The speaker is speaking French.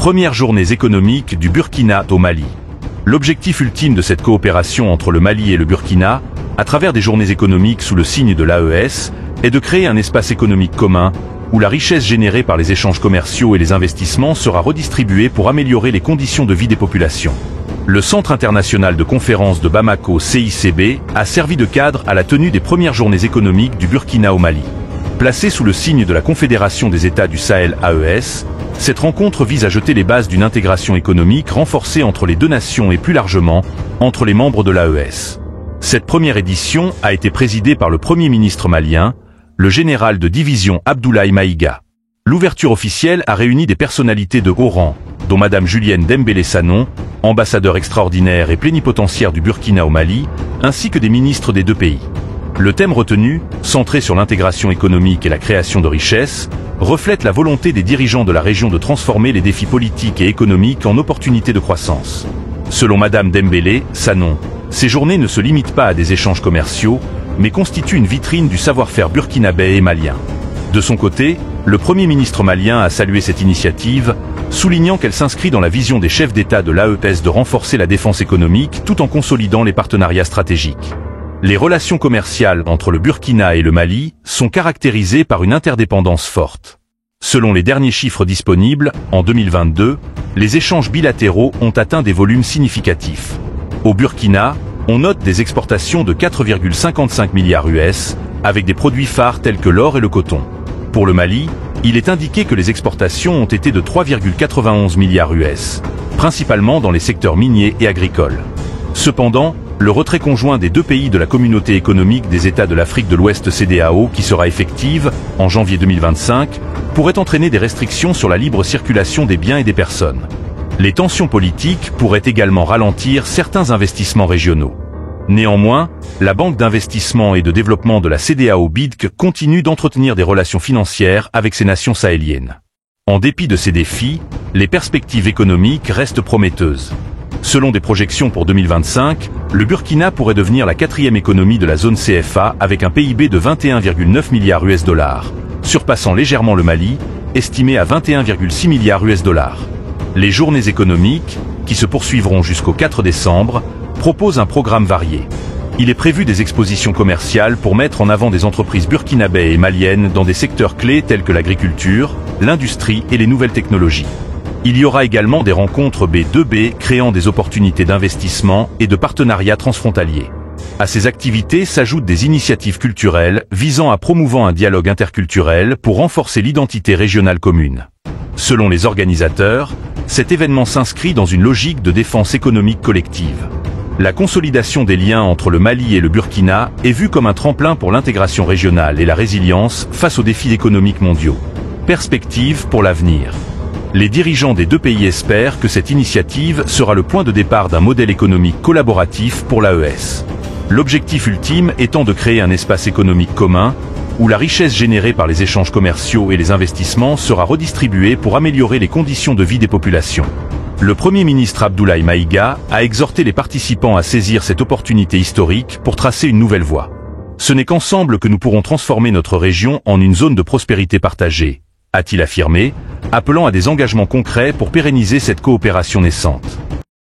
Premières journées économiques du Burkina au Mali. L'objectif ultime de cette coopération entre le Mali et le Burkina, à travers des journées économiques sous le signe de l'AES, est de créer un espace économique commun, où la richesse générée par les échanges commerciaux et les investissements sera redistribuée pour améliorer les conditions de vie des populations. Le Centre international de conférences de Bamako CICB a servi de cadre à la tenue des premières journées économiques du Burkina au Mali. Placée sous le signe de la Confédération des États du Sahel AES, cette rencontre vise à jeter les bases d'une intégration économique renforcée entre les deux nations et plus largement, entre les membres de l'AES. Cette première édition a été présidée par le Premier ministre malien, le général de division Abdoulaye Maïga. L'ouverture officielle a réuni des personnalités de haut rang, dont Madame Julienne Dembélé Sanon, ambassadeur extraordinaire et plénipotentiaire du Burkina au Mali, ainsi que des ministres des deux pays. Le thème retenu, centré sur l'intégration économique et la création de richesses, reflète la volonté des dirigeants de la région de transformer les défis politiques et économiques en opportunités de croissance. Selon Madame Dembélé Sanon, ces journées ne se limitent pas à des échanges commerciaux, mais constituent une vitrine du savoir-faire burkinabé et malien. De son côté, le Premier ministre malien a salué cette initiative, soulignant qu'elle s'inscrit dans la vision des chefs d'État de l'AES de renforcer la défense économique tout en consolidant les partenariats stratégiques. Les relations commerciales entre le Burkina et le Mali sont caractérisées par une interdépendance forte. Selon les derniers chiffres disponibles, en 2022, les échanges bilatéraux ont atteint des volumes significatifs. Au Burkina, on note des exportations de 4,55 milliards US, avec des produits phares tels que l'or et le coton. Pour le Mali, il est indiqué que les exportations ont été de 3,91 milliards US, principalement dans les secteurs miniers et agricoles. Cependant, le retrait conjoint des deux pays de la communauté économique des États de l'Afrique de l'Ouest CEDEAO qui sera effective, en janvier 2025, pourrait entraîner des restrictions sur la libre circulation des biens et des personnes. Les tensions politiques pourraient également ralentir certains investissements régionaux. Néanmoins, la Banque d'investissement et de développement de la CEDEAO BIDC continue d'entretenir des relations financières avec ces nations sahéliennes. En dépit de ces défis, les perspectives économiques restent prometteuses. Selon des projections pour 2025, le Burkina pourrait devenir la quatrième économie de la zone CFA avec un PIB de 21,9 milliards US dollars, surpassant légèrement le Mali, estimé à 21,6 milliards US dollars. Les journées économiques, qui se poursuivront jusqu'au 4 décembre, proposent un programme varié. Il est prévu des expositions commerciales pour mettre en avant des entreprises burkinabées et maliennes dans des secteurs clés tels que l'agriculture, l'industrie et les nouvelles technologies. Il y aura également des rencontres B2B créant des opportunités d'investissement et de partenariats transfrontaliers. À ces activités s'ajoutent des initiatives culturelles visant à promouvoir un dialogue interculturel pour renforcer l'identité régionale commune. Selon les organisateurs, cet événement s'inscrit dans une logique de défense économique collective. La consolidation des liens entre le Mali et le Burkina est vue comme un tremplin pour l'intégration régionale et la résilience face aux défis économiques mondiaux. Perspective pour l'avenir. Les dirigeants des deux pays espèrent que cette initiative sera le point de départ d'un modèle économique collaboratif pour l'AES. L'objectif ultime étant de créer un espace économique commun, où la richesse générée par les échanges commerciaux et les investissements sera redistribuée pour améliorer les conditions de vie des populations. Le Premier ministre Abdoulaye Maïga a exhorté les participants à saisir cette opportunité historique pour tracer une nouvelle voie. Ce n'est qu'ensemble que nous pourrons transformer notre région en une zone de prospérité partagée, a-t-il affirmé, appelant à des engagements concrets pour pérenniser cette coopération naissante.